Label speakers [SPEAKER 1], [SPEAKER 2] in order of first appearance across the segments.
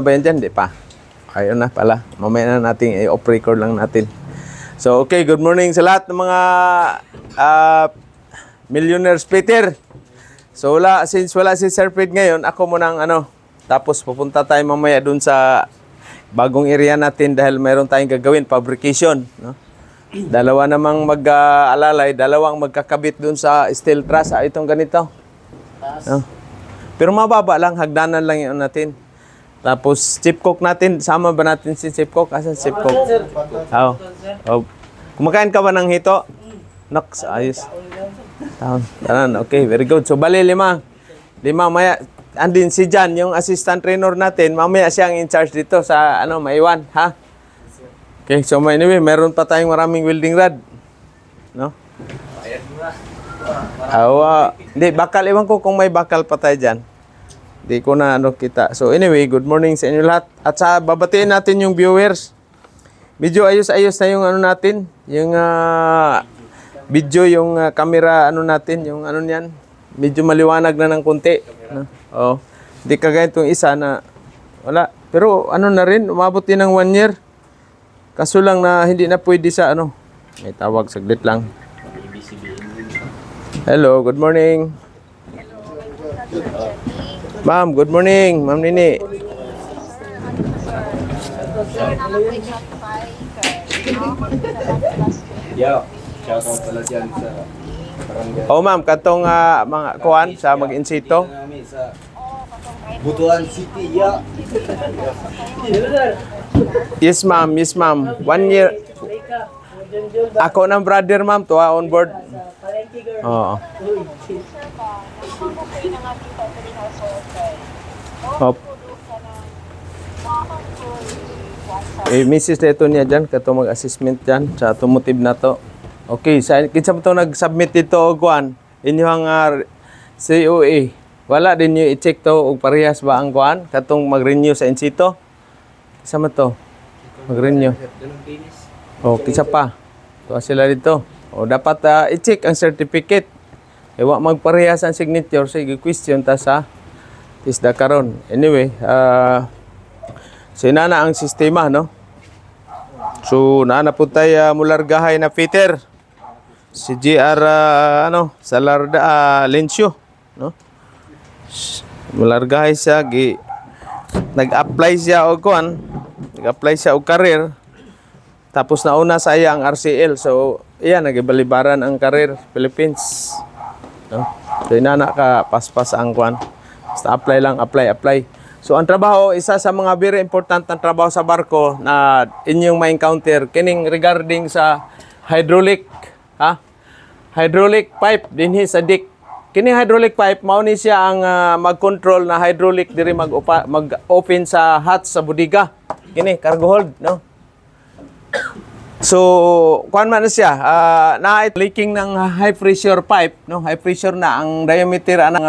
[SPEAKER 1] Ba yan dyan? Di pa. Ayun na pala. Mamaya na natin i-off record lang natin. So, okay. Good morning sa lahat ng mga millionaires, Peter. So, since wala si Sir Fred ngayon, ako munang tapos pupunta tayo mamaya dun sa bagong area natin dahil mayroon tayong gagawin, fabrication. No? Dalawa namang mag-alalay, dalawang magkakabit dun sa steel truss. Itong ganito. No? Pero mababa lang, hagdanan lang yun natin. Tapos, chip cook natin. Sama ba natin si chip cook? Asan chip cook? Oh. Kumakain ka ba ng hito? Nox, ayos. Tanan, okay, very good. So, bali, lima. Maya, andin si Jan, yung assistant trainer natin. Mamaya siya ang in charge dito sa, maiwan, ha? Okay, so anyway, meron pa tayong maraming welding rod. No? Hindi, bakal. Iwan ko kung may bakal pa tayo dyan. Di ko na kita. So anyway, good morning sa inyo lahat. At sa babatiin natin yung viewers. Medyo ayos-ayos na yung natin. Yung video, yung camera natin. Yung niyan. Medyo maliwanag na ng konti. No? Oh. Hindi kagaya itong isa na wala. Pero na rin, umabot din ng 1 year. Kaso lang na hindi na pwede sa May tawag, saglit lang. Hello, good morning. Ma'am, good morning. Ma'am Nini. Oh, ma'am, katong mga kuan sa mag-insito.
[SPEAKER 2] Butuan City, ya.
[SPEAKER 1] Yes, ma'am. Yes, ma'am. 1 year. Ako ng brother, ma'am, to on board. Oo. Hop. Mrs. Leto niya dyan, kato mag-assessment dyan sa automotive na to. Okay, kinsa mo ito nag-submit dito o kuan, inyong COA. Wala din nyo i-check to o parehas ba ang kuan, katong mag-renew sa insito. Kinsa mo to? Mag-renew. O, kinsa pa? Tuwa sila dito. O, dapat i-check ang certificate. Ewa magparehas ang signature, sige question ta sa isda karon. Anyway, sinana ang sistema, no? So, naana po tayo mulargahay na Peter. Si GR, Salarda, Lencio, no? Mulargahay siya, nag-apply siya o kuan, nag-apply siya o career. Tapos nauna sa iya ang RCL. So, iyan, nagibalibaran ang career, Philippines. No? So, inana ka, paspas ang kuan. Basta apply lang, apply. So, ang trabaho, isa sa mga very important ang trabaho sa barko na inyong ma-encounter, kining regarding sa hydraulic, ha? Hydraulic pipe, dinhi sa deck. Kining hydraulic pipe, mao ni siya ang mag-control na hydraulic diri mag-open sa hatch sa bodega. Kini, cargo hold, no? So, kuan man na siya, na-leaking ng high pressure pipe, no? High pressure na ang diameter ng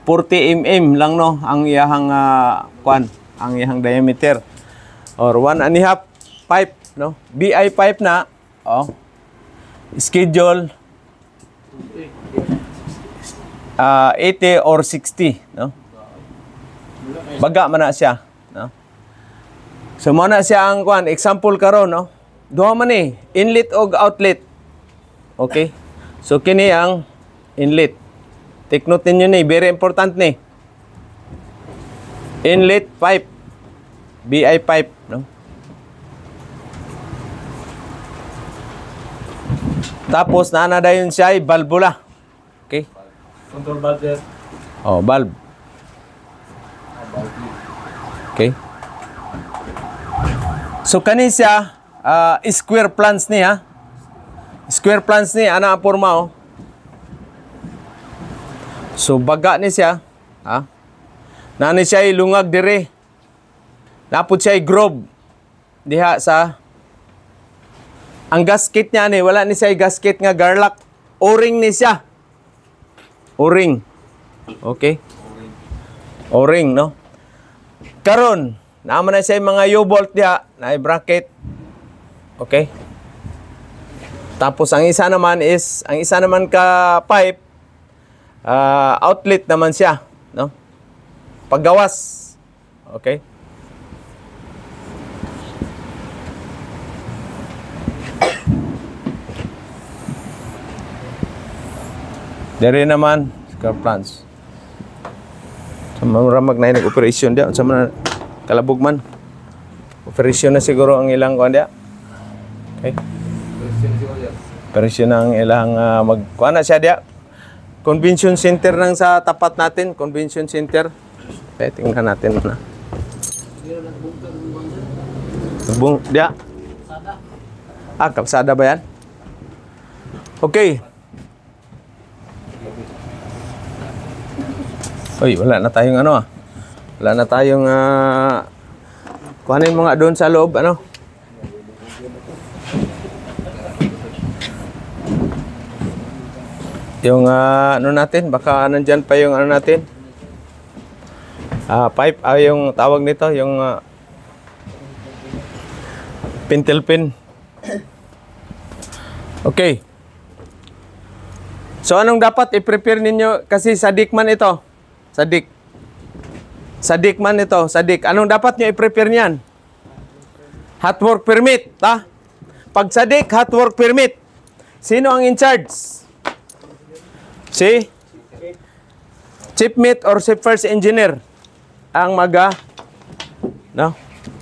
[SPEAKER 1] 40 mm lang, no? Ang iyahang ang iyahang diameter or 1.5 pipe, no? BI pipe na, schedule 80 or 60, no? Baga man na siya, no? So, mo na siya ang kuan, example karon, no? Duha man inlet o outlet. Okay? So, kini ang inlet. Take note ninyo very important ni. Inlet pipe. BI pipe, no? Tapos, naanadayon siya ay valvula. Okay?
[SPEAKER 2] Control valve.
[SPEAKER 1] Oh, valve. Okay? So, kani siya, square plans niya. Square plans niya, ana ang forma, So, baga ni siya, nani siya ilungag dire. Napod siya groove diha sa ang gasket niya ni, wala ni siya gasket nga garlock. O-ring ni siya. O-ring. Okay? O-ring, no? Karon, naman na siya mga U-bolt diha, na bracket. Okay? Tapos ang isa naman ka pipe, outlet naman siya, no? Paggawas. Okay? Dari naman, scar plants. Sa maramag na yung operation dia. Sa mga kalabog man. Operation na siguro ang ilang kuhan dia. Okay? Operation na ang ilang magkuhan na siya dia. Convention center nang sa tapat natin. Convention center. Okay, tingnan natin na. Nagbung, dia. Kalsada ba yan? Okay. Uy, wala na tayong ano. Wala na tayong kuhanin mo nga doon sa loob, ano? Yung ano natin, baka nandyan pa yung ano natin. Pipe, yung tawag nito, yung pintel pin. Okay. So anong dapat i-prepare ninyo? Kasi sadik man ito. Sadik. Sadik man ito. Sadik. Anong dapat nyo i-prepare niyan? Hot work permit. Ta? Pag sadik, hot work permit. Sino ang in charge? Si? Chief mate or chief first engineer ang no?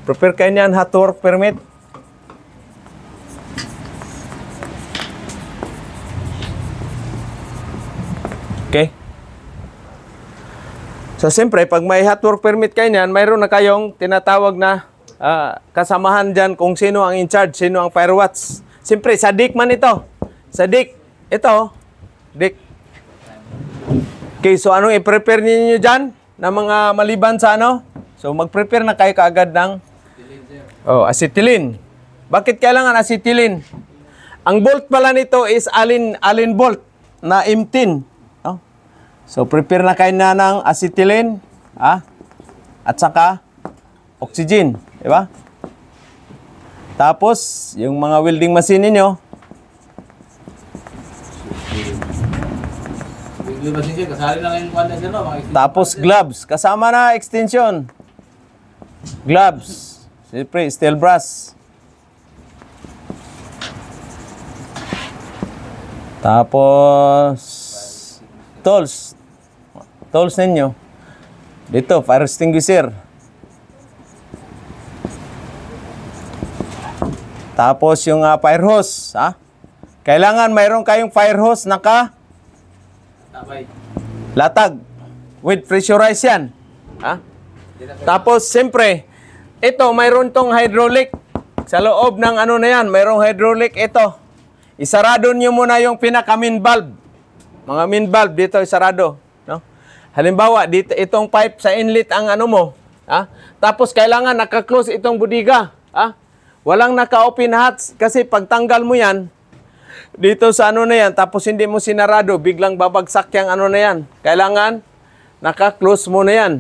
[SPEAKER 1] Prepare kayo niyan, hot work permit. Okay? So, siyempre, pag may hot work permit kayo niyan, mayroon na kayong tinatawag na kasamahan dyan kung sino ang in charge, sino ang fire watch. Siyempre, sadik man ito. Sadik. Ito, dik. Okay, so anong i-prepare niyo dyan na mga maliban sa ano? So, mag-prepare na kayo kaagad ng acetylene. Bakit kailangan acetylene? Ang bolt pala nito is alin bolt na M10. No? So, prepare na kayo na ng acetylene at saka oxygen. Diba? Tapos, yung mga welding machine niyo, tapos gloves, kasama na extension. Gloves, siyempre steel brass. Tapos tools. Tools ninyo. Dito, fire extinguisher. Tapos yung fire hose, Kailangan mayroon kayong fire hose latag with pressurized yan. Tapos, siyempre, ito, mayroon tong hydraulic. Sa loob ng ano na yan, mayroong hydraulic ito. Isarado nyo muna yung pinaka-main valve. Mga main valve dito, isarado. No? Halimbawa, dito, itong pipe sa inlet ang ano mo. Tapos, kailangan naka-close itong budiga. Walang naka-open hats kasi pagtanggal mo yan, dito sa ano na yan, tapos hindi mo sinarado, biglang babagsak yung ano na yan. Kailangan, naka-close mo na yan.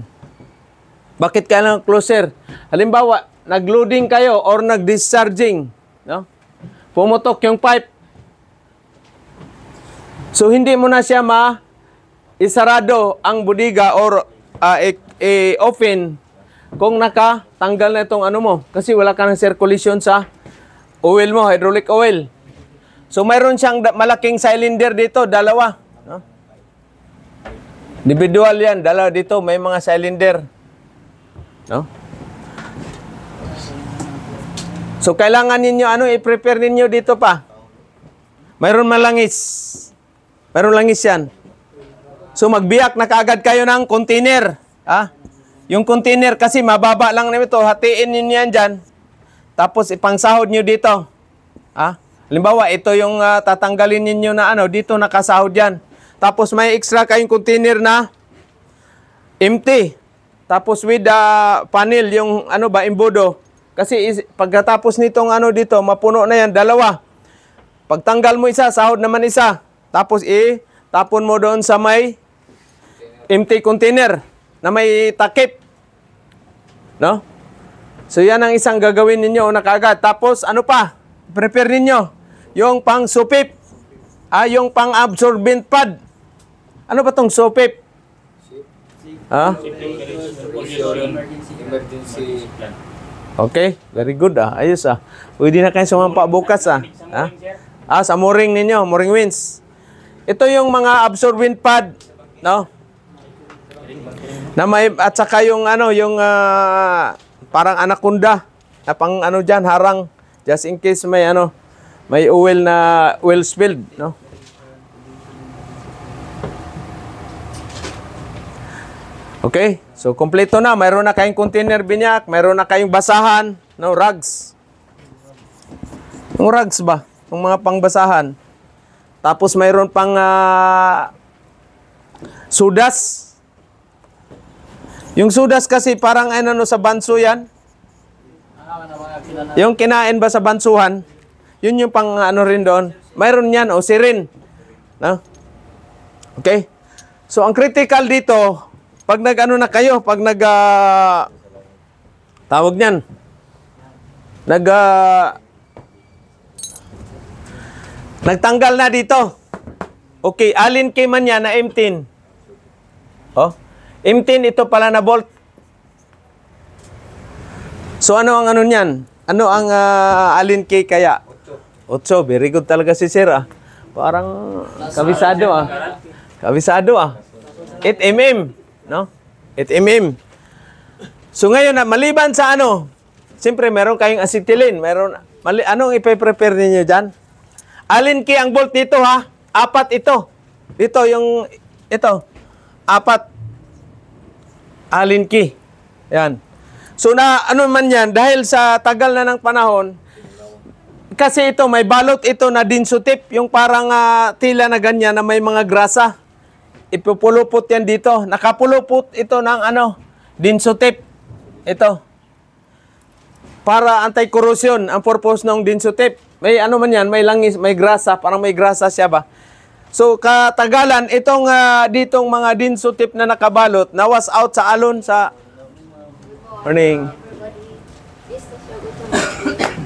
[SPEAKER 1] Bakit kailangan closer? Halimbawa, nag-loading kayo or nag-discharging. No? Pumutok yung pipe. So, hindi mo na siya isarado ang budiga or open kung nakatanggal na itong ano mo. Kasi wala ka ng circulation sa oil mo, hydraulic oil. So, mayroon siyang malaking cylinder dito, dalawa. No? Individual yan, dalawa dito, may mga cylinder. No? So, kailangan ninyo, i-prepare ninyo dito pa. Mayroon malangis. Mayroon langis yan. So, magbiyak na kaagad kayo ng container. Yung container kasi mababa lang na ito, hatiin ninyo yan dyan. Tapos, ipangsahod nyo dito. Halimbawa, ito yung tatanggalin ninyo na dito nakasahod yan. Tapos may extra kayong container na empty. Tapos with panel, yung imbudo. Kasi pagkatapos nitong dito, mapuno na yan, dalawa. Pagtanggal mo isa, sahod naman isa. Tapos tapon mo doon sa may empty container na may takip. No? So yan ang isang gagawin ninyo na kaagad. Tapos prepare ninyo. Yung pang supip. Yung pang absorbent pad. Ano ba tong supip? Ha?
[SPEAKER 2] Emergency plan.
[SPEAKER 1] Okay, very good Ayos Pwede na kayo sumampa bukas Ha? Sa mooring ninyo, mooring winds. Ito yung mga absorbent pad, no? Na may at saka yung yung parang anaconda na pang diyan harang just in case may may oil spilled, no? Okay, so kompleto na. Mayroon na kayong container binyak, mayroon na kayong basahan, no, rugs. Yung rugs ba? Yung mga pangbasahan. Tapos mayroon pang sudas. Yung sudas kasi parang sa banso yan. Yung kinain ba sa bansuhan? Yun yung pang rin doon. Mayroon yan, sirin. No? Okay? So ang critical dito, pag na kayo, pag tawag niyan, nagtanggal na dito. Okay, alin kay man yan na M10. M10 ito pala na bolt. So ano ang niyan? Ano ang alin kay kaya? 8. Very good talaga si Sir Parang kabisado Kabisado 8 mm. No? 8 mm. So ngayon maliban sa siyempre meron kayong acetylene, anong ipe-prepare niyo diyan? Alin key ang bolt dito 4 ito. Dito yung ito. 4 alin key. Yan. So man yan dahil sa tagal na ng panahon kasi ito may balot ito na dinsutip, yung parang tila na ganyan na may mga grasa. Ipupulupot yan dito. Nakapulupot ito ng dinsutip. Ito. Para anti-corrosion ang purpose ng dinsutip. May man yan, may langis, may grasa, parang may grasa siya ba. So katagalan itong ditong mga dinsutip na nakabalot, nawas out sa alon sa morning.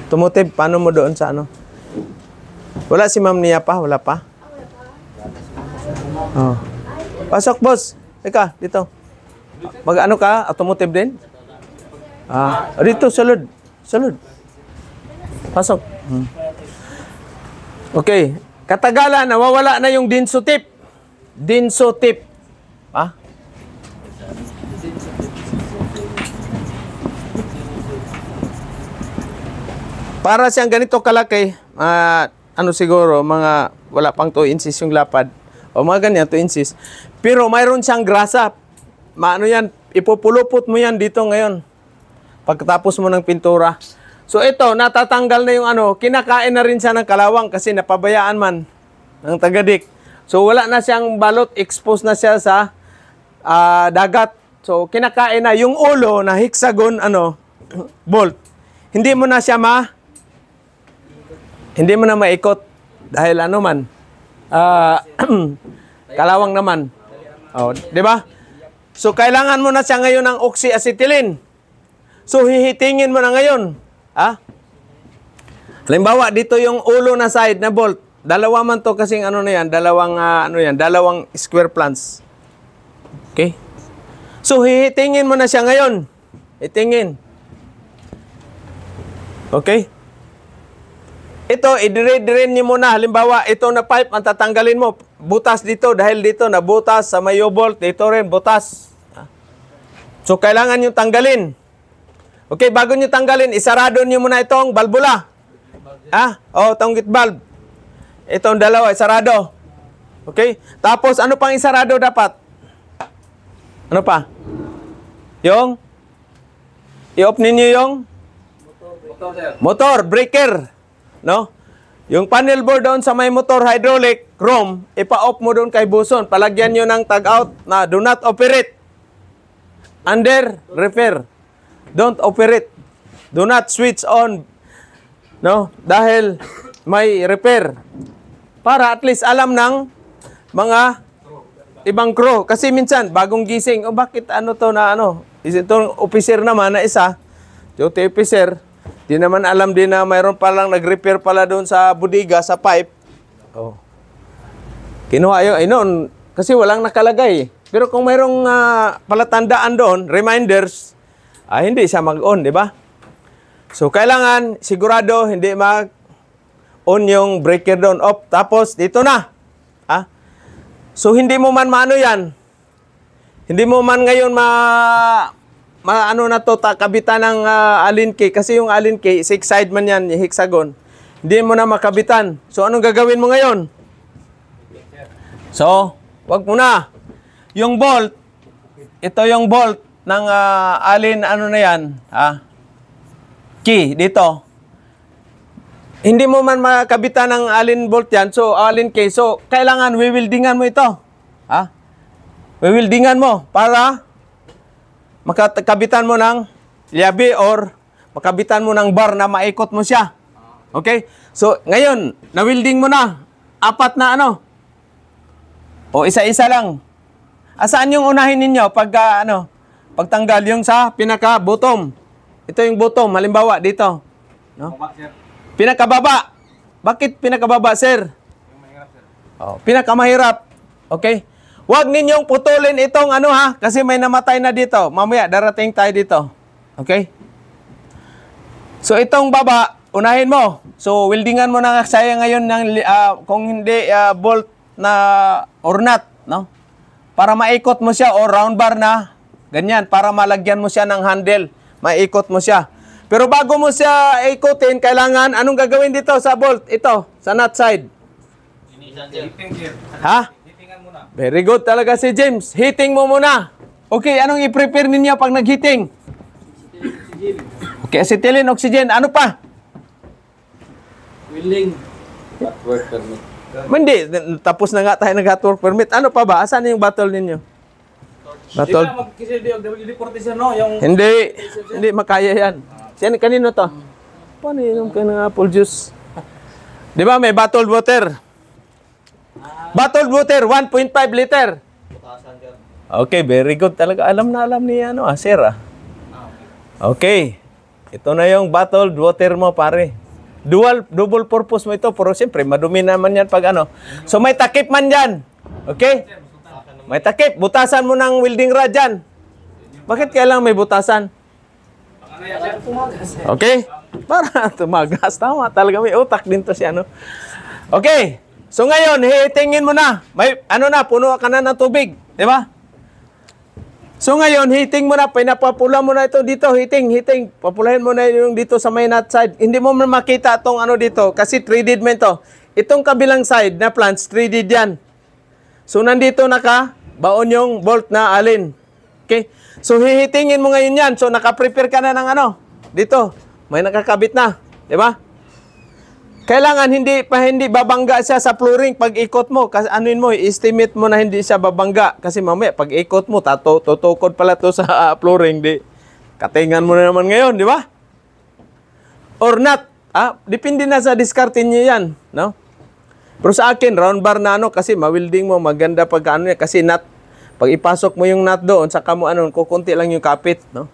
[SPEAKER 1] Tumutib, paano mo doon sa Wala si Ma'am Nia pa, wala pa? Pasok, boss. Ika, dito. Mag ka? Automotive din? Dito, salud. Salud. Pasok. Okay. Katagalan, nawawala na yung dinsutip. Dinsutip. Para siyang ganito kalaki, siguro, mga wala pang 2 inches yung lapad. O mga ganyan, 2 inches. Pero mayroon siyang grasa. Yan, ipupulupot mo yan dito ngayon. Pagkatapos mo ng pintura. So ito, natatanggal na yung kinakain na rin siya ng kalawang kasi napabayaan man ng tagadik. So wala na siyang balot, exposed na siya sa dagat. So kinakain na yung ulo na hexagon bolt. Hindi mo na maikot dahil kalawang naman. Di ba? So kailangan mo na siya ngayon ng oxyacetylene. So hihitingin mo na ngayon. Halimbawa dito yung ulo na side na bolt. Dalawa man to kasing na yan, dalawang square plants. Okay? So hihitingin mo na siya ngayon. Hitingin. Okay? Ito, i-drain niyo muna. Halimbawa, ito na pipe, ang tatanggalin mo. Butas dito, dahil dito, nabutas sa may U-bolt. Dito rin, butas. So, kailangan nyo tanggalin. Okay, bago nyo tanggalin, isarado nyo muna itong balbula. Itong git valve. Itong dalawa, isarado. Okay? Tapos, ano pang isarado dapat? Ano pa? Yung? I-off ninyo yung? Motor, breaker. No? Yung panel board doon sa may motor hydraulic, chrome, ipa-off mo doon kay buson. Palagyan nyo ng tag-out na do not operate. Under repair. Don't operate. Do not switch on. No? Dahil may repair. Para at least alam ng mga ibang crew. Kasi minsan, bagong gising, bakit itong officer naman na isa, duty officer, di naman alam din na mayroon palang nag-repair pala doon sa budiga, sa pipe. Kinuha yun. Kasi walang nakalagay. Pero kung mayroong palatandaan doon, reminders, hindi siya mag-on, di ba? So, kailangan sigurado hindi mag-on yung breaker doon off. Tapos, dito na. So, hindi mo man maano yan. Hindi mo man ngayon kabitan ng Allen key. Kasi yung Allen key, 6-side man yan, yung hexagon. Hindi mo na makabitan. So, anong gagawin mo ngayon? So, wag mo na. Yung bolt, ito yung bolt ng Allen, key, dito. Hindi mo man makabitan ng Allen bolt yan, so Allen key. So, kailangan wiwildingan mo ito. Wiwildingan mo para makakabitan mo ng liabi or makabitan mo ng bar na maikot mo siya. Okay? So, ngayon, na-wielding mo na. 4 na O isa-isa lang. Asaan yung unahin ninyo pagtanggal yung sa pinaka-bottom? Ito yung bottom, halimbawa dito. No? Pinakababa. Bakit pinakababa, sir? Pinakamahirap. Okay? Huwag ninyong putulin itong kasi may namatay na dito. Mamaya, darating tayo dito. Okay? So, itong baba, unahin mo. So, weldingan mo na saya ngayon ng, kung hindi bolt na or nut, no? Para maikot mo siya o round bar na, ganyan, para malagyan mo siya ng handle. Maikot mo siya. Pero bago mo siya ikutin, kailangan, anong gagawin dito sa bolt? Ito, sa nut side. Ha? Very good talaga si James. Heating mo muna. Okay, anong i-prepare ninyo pag nag-heating? Okay, acetylene, oxygen. Ano pa?
[SPEAKER 2] Willing. Work permit.
[SPEAKER 1] Hindi, tapos na nga tayo nag-hot work permit. Ano pa ba? Asan yung bottle ninyo? Bottle? Hindi makaya yan. Kanino to? Paano inom ka ng apple juice? Di ba may bottled water? Bottled water, 1.5 liter. Okay, very good talaga. Alam na alam ni sir. Okay. Ito na yung bottled water mo, pare. Double purpose mo ito, pero siyempre, madumi naman yan pag So, may takip man dyan. Okay? May takip. Butasan mo ng welding rod dyan. Bakit kailangan may butasan? Okay? Para tumagas. Tama, talaga may utak din to siya, Okay. So, ngayon, hitingin mo na. May, puno ka na ng tubig. Di ba? So ngayon, heating mo na, pinapapula mo na ito dito, heating. Papulahin mo na yung dito sa may nut side. Hindi mo makita itong dito, kasi threaded mo ito. Itong kabilang side na plants, threaded yan. So nandito baon yung bolt na Allen. Okay? So hihitingin mo ngayon yan. So nakaprepare ka na ng dito. May nakakabit na. Di ba? Kailangan hindi babangga siya sa flooring pag ikot mo. Kasi estimate mo na hindi siya babangga. Kasi mamaya, pag ikot mo, tutukod pala to sa flooring. Katingan mo na naman ngayon, di ba? Or not. Depende na sa diskarte niyo yan. No? Pero sa akin, round bar na kasi mawilding mo, maganda pag kasi nut. Pag ipasok mo yung nut doon, saka mo kukunti lang yung kapit. No?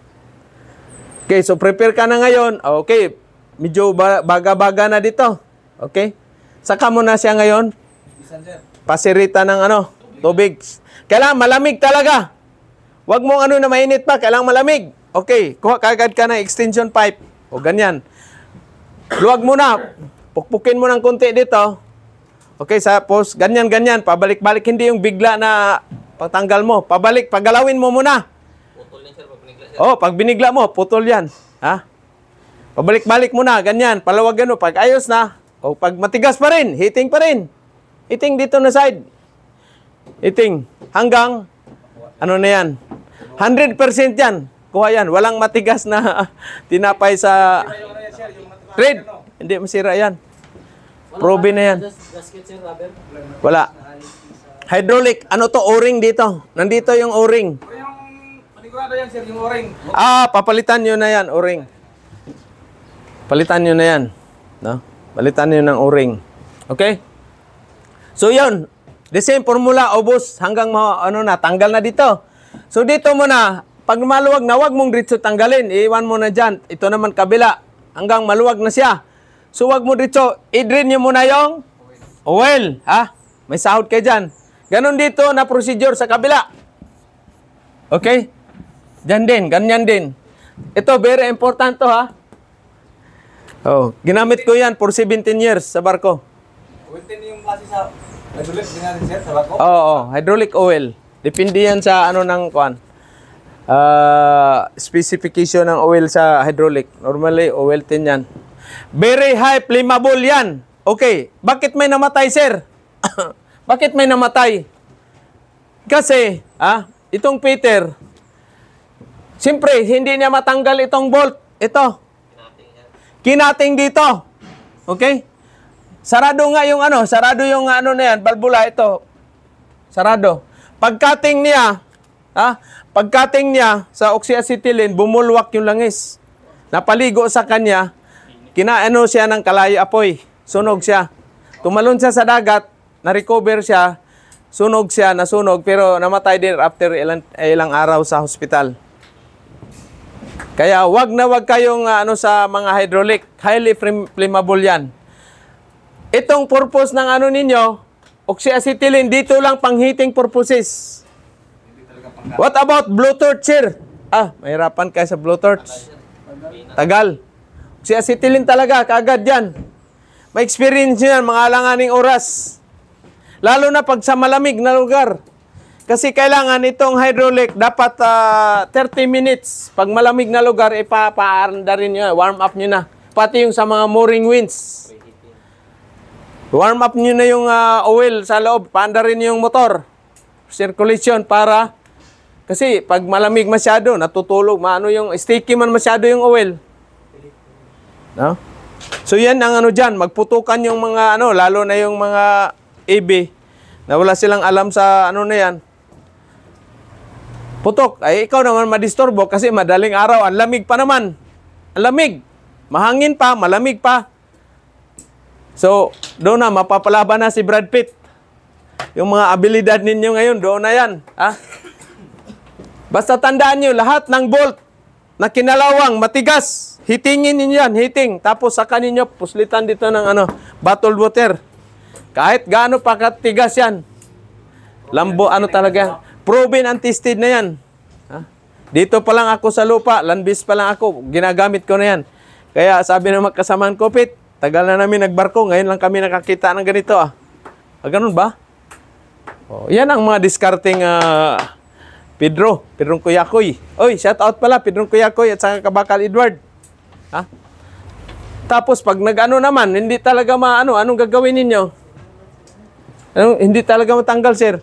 [SPEAKER 1] Okay, so prepare ka na ngayon. Okay, medyo baga-baga na dito. Okay? Saka mo na siya ngayon. Pasirita ng tubig. Kailangan malamig talaga. Huwag mong na mainit pa. Kailangan malamig. Okay. Kuha kagad ka ng extension pipe. O ganyan. Luwag mo na. Pukpukin mo ng konti dito. Okay, tapos ganyan. Pabalik-balik. Hindi yung bigla na patanggal mo. Pagalawin mo muna. Putol yan, sir. Pag binigla, sir. Pag binigla mo, putol yan. Ha? Pabalik-balik mo na, ganyan, palawagan mo. Pag ayos na, pag matigas pa rin, heating pa rin. Heating dito na side. Heating. Hanggang, na yan? 100% yan. Kuha yan. Walang matigas na tinapay sa thread. Hindi masira yan. Probe na yan. Wala. Hydraulic. O-ring dito. Nandito yung O-ring.
[SPEAKER 2] Panigurado yan, sir, yung O-ring.
[SPEAKER 1] Papalitan nyo na yan, O-ring. Palitan nyo na yan. No? Palitan nyo ng O-ring. Okay? So, yun. The same formula, ubos hanggang tanggal na dito. So, dito mo na, pag maluwag na, wag mong dito tanggalin. Iwan mo na dyan. Ito naman kabila. Hanggang maluwag na siya. So, wag mo dito. I-drain nyo muna yung oil. Ha? May sahod kayo dyan. Ganon dito na procedure sa kabila. Okay? Diyan din, ganyan din. Ito, very important to ha. Oh, ginamit ko yan for 17 years sa barko.
[SPEAKER 2] Wintin yung klase sa hydraulic din natin sir, sa barko.
[SPEAKER 1] Oo, hydraulic oil. Depende yan sa ano ng kuan. Specification ng oil sa hydraulic. Normally, oil 10 yan. Very high flammable yan. Okay, bakit may namatay, sir? Bakit may namatay? Kasi, itong Peter, siyempre, hindi niya matanggal itong bolt. Ito. Kinating dito. Okay? Sarado nga yung sarado yung na yan, balbula ito. Sarado. Pagkating niya, pagkating niya sa oxyacetylene, bumulwak yung langis. Napaligo sa kanya, kinaano siya ng kalayo apoy. Sunog siya. Tumalon siya sa dagat, na-recover siya, sunog siya, nasunog, pero namatay din after ilang araw sa hospital. Kaya wag na wag kayong sa mga hydraulic, highly flammable yan. Itong purpose ng ninyo, oxyacetylene, dito lang pang heating purposes. What about blowtorch, sir? Mahirapan kayo sa blowtorch. Tagal. Oxyacetylene talaga, kaagad yan. May experience nyo yan, mga alanganing oras. Lalo na pag sa malamig na lugar. Kasi kailangan itong hydraulic, dapat 30 minutes. Pag malamig na lugar, ipapaanda rin nyo, warm up nyo na. Pati yung sa mga mooring winds. Warm up nyo na yung oil sa loob, paanda rin yung motor. Circulation para, kasi pag malamig masyado, natutulog, yung sticky man masyado yung oil. No? So yan ang dyan, magputukan yung mga lalo na yung mga EB, na wala silang alam sa na yan. Putok, ay ikaw naman madisturbo kasi madaling araw, ang lamig pa naman. Ang lamig. Mahangin pa, malamig pa. So, doon na, mapapalaban na si Brad Pitt. Yung mga abilidad ninyo ngayon, doon na yan. Basta tandaan nyo, lahat ng bolt na kinalawang, matigas, hitingin ninyo yan, hiting. Tapos saka ninyo, puslitan dito ng bottled water. Kahit gaano pa katigas yan. Lambo, talaga. Proven and tested na yan. Dito pa lang ako sa lupa, landbis pa lang ako, ginagamit ko na yan. Kaya sabi ng magkasamaan ko, Pit, tagal na namin nagbarko, ngayon lang kami nakakita ng ganito. Ganun ba? Yan ang mga discarding Pedrong Kuyakoy. Oy, shout out pala, Pedrong Kuyakoy at saka Kabakal Edward. Tapos pag naman, hindi talaga anong gagawin ninyo? Hindi talaga matanggal, sir.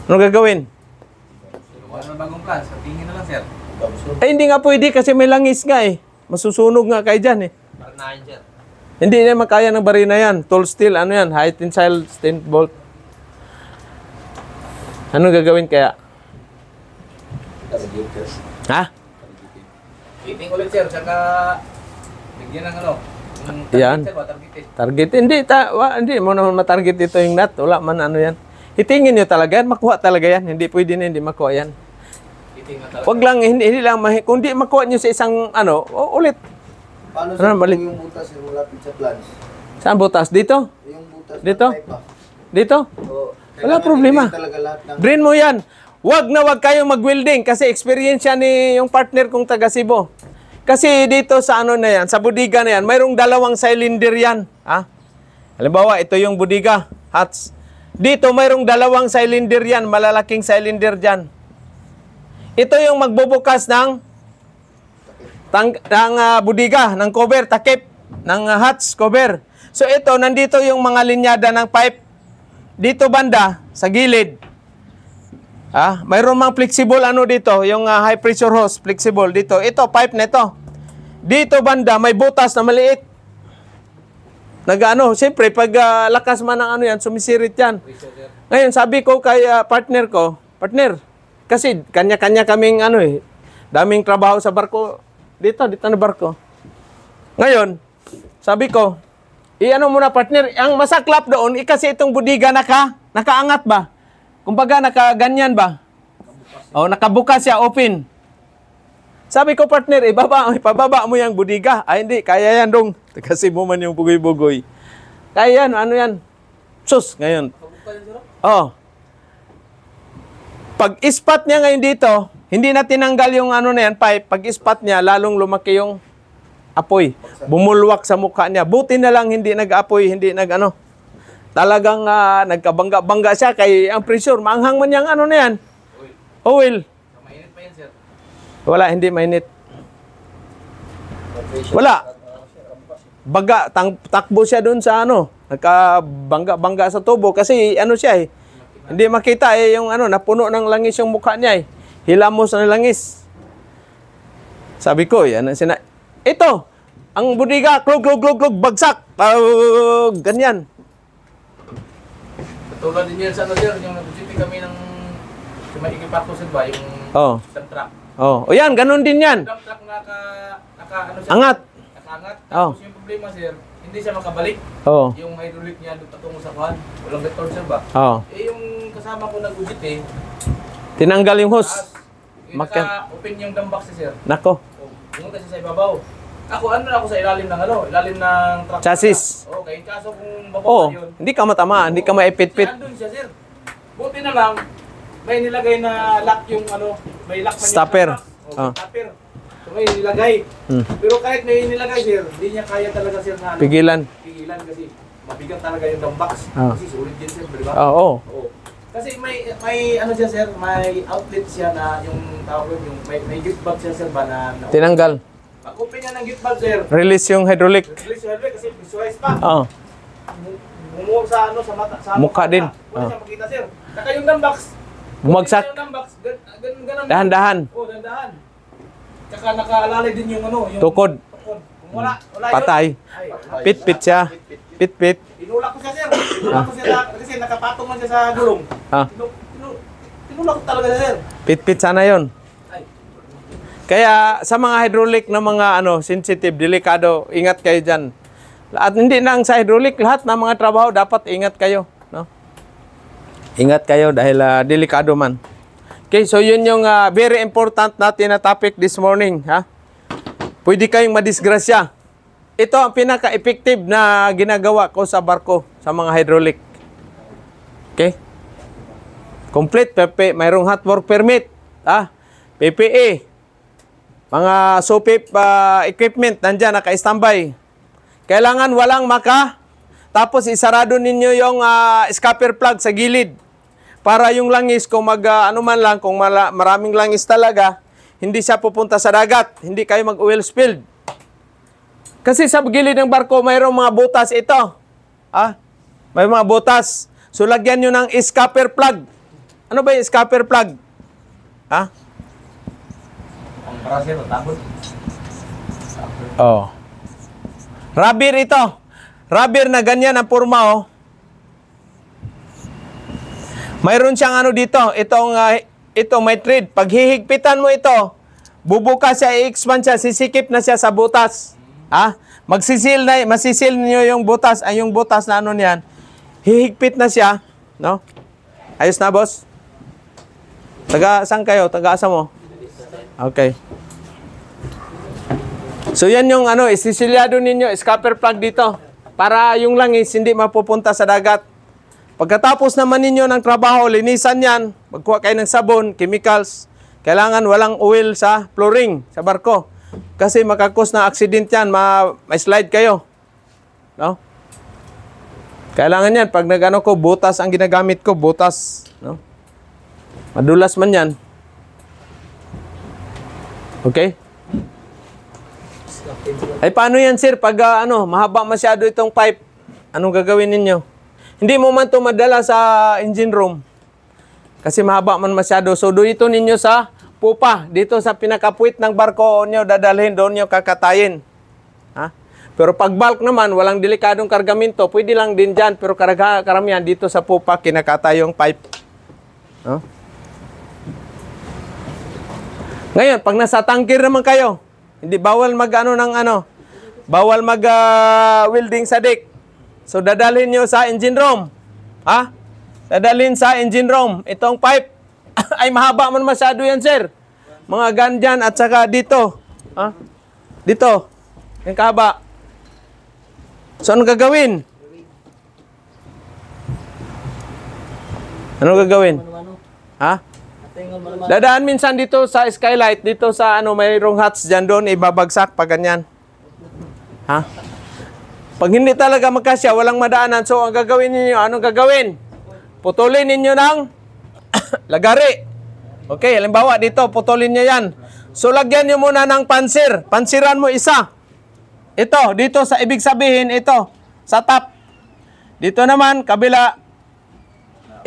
[SPEAKER 1] Anong gagawin?
[SPEAKER 2] Ano bagong plan? Sa tingin na lang, sir.
[SPEAKER 1] Hindi nga pwede kasi may langis nga Masusunog nga kayo dyan
[SPEAKER 2] Barnahin, sir.
[SPEAKER 1] Hindi na makaya ng barina yan. Tall steel, yan? High tensile stent bolt. Anong gagawin kaya?
[SPEAKER 2] Heating ulit, sir. Saka, bigyan ng
[SPEAKER 1] Yan. Target. Hindi mo naman matarget ito yung nut. Wala man yan. Hitingin nyo talaga yan. Makuha talaga yan. Hindi pwede na hindi makuha yan. Wag lang, hindi lang, kung di makuha nyo sa isang, ulit.
[SPEAKER 3] Paano sa yung butas yung malapit sa plans?
[SPEAKER 1] Saan butas? Dito?
[SPEAKER 3] Yung butas
[SPEAKER 1] Dito?
[SPEAKER 3] na pipe,
[SPEAKER 1] Dito? Wala problema. Drain mo yan. Wag na wag kayong mag-welding kasi experience yan ni yung partner kong taga Cebu. Kasi dito sa na yan, sa budiga na yan, mayroong dalawang cylinder yan. Halimbawa, ito yung budiga, hats. Dito mayroong dalawang cylinder yan, malalaking cylinder dyan. Ito yung magbubukas ng budiga, ng cover, takip, ng hats, cover. So ito, nandito yung mga linyada ng pipe. Dito banda, sa gilid. Mayroon mang flexible dito, yung high pressure hose, flexible dito. Ito, pipe na ito. Dito banda, may butas na maliit. Siyempre, pag lakas man ng yan, sumisirit yan. Ngayon, sabi ko kay partner ko, partner, kasi kanya-kanya kaming daming trabaho sa barko. Dito na barko. Ngayon, sabi ko, muna partner, ang masaklap doon, kasi itong budiga nakaangat ba? Kumbaga, nakaganyan ba? Nakabukas siya, open. Sabi ko, partner, ipababa mo yung budiga. Hindi, kaya yan dong. Kasi mo man yung bugoy-bugoy. Kaya yan, yan? Sus, ngayon. Pag ispat niya ngayon dito, hindi na tinanggal yung ano na yan, pipe. Pag ispat niya, lalong lumaki yung apoy. Bumulwak sa mukha niya. Buti na lang hindi nag-apoy, hindi nag-ano. Talagang nagkabangga-bangga siya kay ang pressure. Maanghang man yung ano na yan. Oil.
[SPEAKER 2] Mainit pa yan, sir.
[SPEAKER 1] Wala, hindi mainit. Wala. Baga, takbo siya dun sa ano. Nagkabangga-bangga sa tubo. Kasi ano siya eh. Hindi makita eh yung ano, napuno ng langis yung mukha niya eh. Hilamos na langis. Sabi ko, yan ang ito, ang budiga, klug, bagsak. Ganyan.
[SPEAKER 2] Tulad din yan sa ano, sir, yung nag-GP kami ng may ikipak ko, sir ba, yung dump truck.
[SPEAKER 1] O yan, ganun din yan.
[SPEAKER 2] Dump truck ano siya?
[SPEAKER 1] Angat.
[SPEAKER 2] Nakaangat. Tapos yung problema, sir, hindi siya makabalik. Yung hydraulic niya doon patungo sa kuhan. Walang return, sir ba? Yung kasama ko nag-ujit eh.
[SPEAKER 1] Tinanggal yung hose.
[SPEAKER 2] Naka-open yung dump box, sir.
[SPEAKER 1] Nako.
[SPEAKER 2] Pumunta siya sa ibabaw. Ako sa ilalim ng ilalim ng truck.
[SPEAKER 1] Chassis.
[SPEAKER 2] Okay, kaso kung bababa yun.
[SPEAKER 1] Hindi ka matama, hindi ka maipit-pit.
[SPEAKER 2] Andun siya, sir. Buti na lang, may nilagay na lock yung may lock man yung
[SPEAKER 1] Stopper.
[SPEAKER 2] Stopper. So may nilagay. Pero kahit may nilagay, sir, hindi niya kaya talaga, sir, na
[SPEAKER 1] Pigilan
[SPEAKER 2] kasi mabigat talaga yung dump box. Kasi sulit din, sir, di ba?
[SPEAKER 1] Oo.
[SPEAKER 2] Kasi may ano siya, sir, may outlet siya na yung tawag yung may gift bag siya, sir, ba na
[SPEAKER 1] Tinanggal.
[SPEAKER 2] pag-open niya ng gift bag, sir.
[SPEAKER 1] Release yung hydraulic.
[SPEAKER 2] Release yung hydraulic kasi visualize pa. Bumuo sa mata, sa
[SPEAKER 1] mukha din.
[SPEAKER 2] Wala siya makita, sir. Saka yung dump box.
[SPEAKER 1] Bumagsak.
[SPEAKER 2] Yung dump box, ganun.
[SPEAKER 1] Dahan-dahan.
[SPEAKER 2] Dahan-dahan. Saka nakaalalay din yung yung
[SPEAKER 1] Tukod.
[SPEAKER 2] Kung wala yun.
[SPEAKER 1] Patay. Pit-pit siya. Pit-pit.
[SPEAKER 2] Tinulak ko siya, sir. Tinulak ko siya kasi nakapatong man siya sa gulong. Tinulak ko talaga siya, sir.
[SPEAKER 1] Pit-pit sana yon. Kaya sa mga hydraulic na mga sensitive, delikado, ingat kayo dyan. At hindi lang sa hydraulic, lahat ng mga trabaho dapat ingat kayo. No? Ingat kayo dahil delikado man. Okay, so yun yung very important natin na topic this morning. Ha? Pwede kayong madisgrasya. Ito ang pinaka-effective na ginagawa ko sa barko, sa mga hydraulic. Okay? Complete, mayroong hot work permit. PPE. Mga SOPIP equipment, nandyan, naka-standby. Kailangan walang tapos isarado ninyo yung scupper plug sa gilid. Para yung langis, kung kung maraming langis talaga, hindi siya pupunta sa dagat. Hindi kayo mag-oil spill. Kasi sa gilid ng barko, mayroong mga butas ito. May mga butas. So, lagyan nyo ng scupper plug. Ano ba yung scupper plug?
[SPEAKER 2] Para, sir, tabot.
[SPEAKER 1] Rubber ito. Rubber na ganyan ang porma, Mayroon siyang dito. Ito may thread. Pag hihigpitan mo ito, bubukas siya, i-expand siya, sisikip na siya sa butas. Masisil niyo yung butas, yung butas na niyan. Hihigpit na siya, no? Ayos na, boss? Saan kayo? Taga-asa mo? Okay. So yan yung isisilyado ninyo, scupper plug dito. Para yung langis hindi mapupunta sa dagat. Pagkatapos naman ninyo ng trabaho, linisan yan. Magkuha kayo ng sabon, chemicals. Kailangan walang oil sa flooring, sa barko. Kasi makakos na accident yan, ma-slide kayo. No? Kailangan yan, pag ko, butas ang ginagamit ko, butas. No? Madulas man yan. Okay? Ay, paano yan, sir? Pag, mahaba masyado itong pipe, anong gagawin ninyo? Hindi mo man ito madala sa engine room. Kasi mahaba man masyado. So, dito ninyo sa pupa. Dito sa pinakapuwit ng barko nyo, dadalhin doon nyo kakatayin. Pero pag bulk naman, walang delikadong kargamento, pwede lang din dyan. Pero karamihan dito sa pupa, kinakatay yung pipe. Ngayon, pag nasa tanker naman kayo, hindi bawal bawal welding sa deck. So dadalhin nyo sa engine room. Dadalhin sa engine room. Itong pipe ay mahaba man masyado yan, sir. Mga ganyan at saka dito. Dito. Yung kahaba. So anong gagawin? Anong gagawin? Dadaan minsan dito sa skylight, dito sa ano, mayroong hats dyan doon, ibabagsak pa ganyan. Ha? Pag hindi talaga magkasya, walang madaanan. So, ang gagawin ninyo, anong gagawin? Putulin ninyo ng lagari. Okay, halimbawa dito, putulin nyo yan. So, lagyan nyo muna ng pansir. Pansiran mo isa. Ito, dito sa ibig sabihin, ito, sa top. Dito naman, kabila.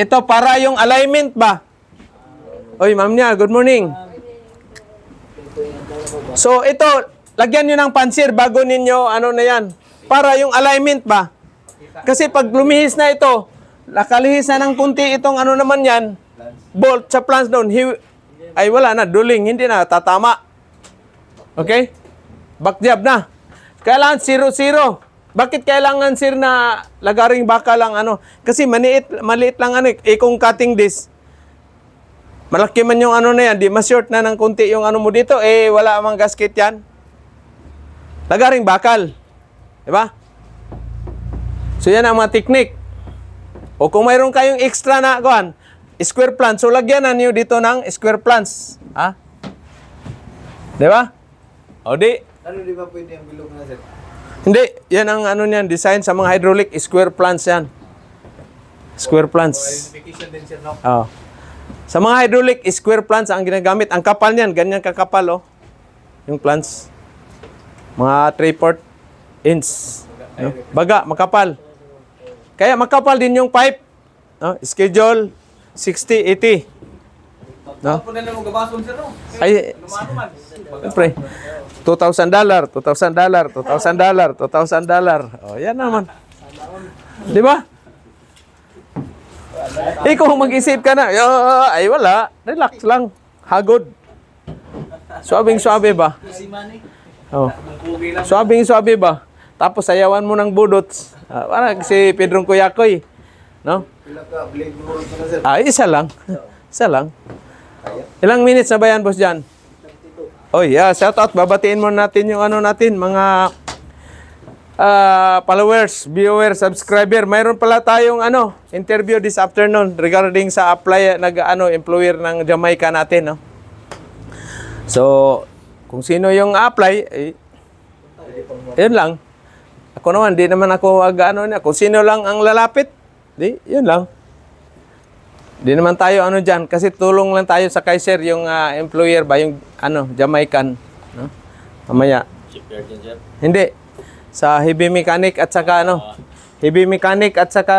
[SPEAKER 1] Ito, para yung alignment ba? Oy, ma'am niya, good morning. So, ito, lagyan nyo ng pansir bago ninyo, ano na yan, para yung alignment ba? Kasi pag lumihis na ito, nakalihis na ng kunti itong ano naman yan, bolt sa plans doon, ay wala na, duling, hindi na, tatama. Okay? Backjab na. Kailangan 0-0. Bakit kailangan sir na lagaring baka lang ano? Kasi maliit lang ano, kung cutting this, malaki man yung ano na yan, di ma-short na ng kunti yung ano mo dito, wala amang gasket yan. Lagaring bakal. Diba? So yan ang mga technique. O kung mayroon kayong extra na, kuhan, square plans, so lagyan na niyo dito ng square plans. Ha? Diba? O di?
[SPEAKER 3] Ano di ba pwede ang bilog na sir?
[SPEAKER 1] Hindi. Yan ang ano niyan, design sa mga hydraulic, square plans yan. Square plans.
[SPEAKER 2] Identification din sir, no?
[SPEAKER 1] Oh. Sa mga hydraulic, square plans ang ginagamit. Ang kapal niyan, ganyan kakapal, oh. Yung plans. Mga 3/4 inch. No? Baga, makapal. Kaya makapal din yung pipe. No? Schedule 60-80. No?
[SPEAKER 2] Ako na lang magabason sir, no?
[SPEAKER 1] Ay,
[SPEAKER 2] Lumano man.
[SPEAKER 1] siyempre. $2,000, $2,000, $2,000, $2,000. Oh, yan naman. Di ba? Kung mag-isip ka na, ay wala. Relax lang. Hagod. Suabing-suabe ba?
[SPEAKER 2] Easy money.
[SPEAKER 1] Oh.
[SPEAKER 2] Kugi lang.
[SPEAKER 1] Suabing-suabe ba? Tapos sayawan mo ng budots. Parang si Pedrong Kuyakoy. No?
[SPEAKER 3] Pila ka, blade mo na sir.
[SPEAKER 1] Isa lang. Isa lang. Ilang minutes na ba yan, boss Jan? Oh, yeah. Shout out. Babatiin mo natin yung ano natin, mga followers, viewers, subscriber. Mayroon pala tayong ano, interview this afternoon regarding sa employer ng Jamaica natin, no? So, kung sino yung apply, yun lang. Ako naman, di naman ako kung sino lang ang lalapit, yun lang. Di naman tayo dyan, kasi tulong lang tayo sa Kaiser, yung employer ba, yung Jamaican. No? Mamaya. Hindi. Sa heavy mechanic at saka heavy mechanic at saka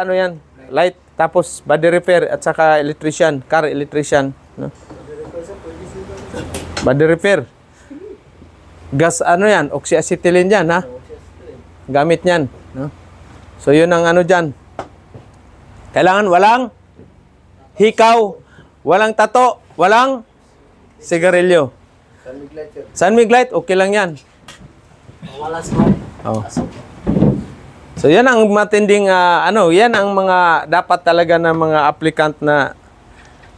[SPEAKER 1] yan, light, tapos body repair at saka electrician, car electrician. No? Body repair. Gas yan, oxyacetylene yan, ha? Gamit yan. No? So yun ang dyan. Kailangan walang hikaw, walang tato, walang sigarilyo.
[SPEAKER 3] Sunlight sir.
[SPEAKER 1] Sunlight, okay lang yan.
[SPEAKER 2] Wala smoke.
[SPEAKER 1] Oh. So yan ang matinding yan ang mga dapat talaga na mga applicant na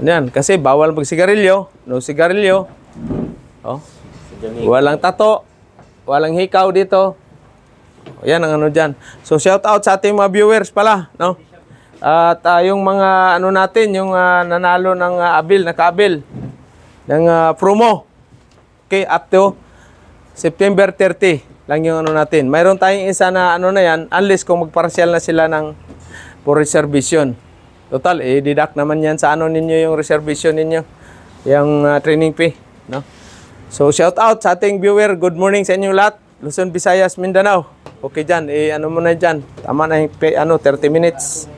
[SPEAKER 1] yan, kasi bawal magsigarilyo, no sigarilyo. Oh. Walang tato, walang hikaw dito. Yan ang diyan. So shout out sa ating mga viewers pala, no? At yung mga natin, yung nanalo ng naka-abil ng promo. Okay, up to September 30 lang yung natin. Mayroon tayong isa na na yan, unless kung magparsyal na sila for reservation. Total, deduct naman yan sa ninyo yung reservation ninyo, yung training fee, no? So, shout out sa ating viewer. Good morning sa inyo lahat. Luzon, Visayas, Mindanao. Okay dyan, mo na dyan. Tama na yung 30 minutes.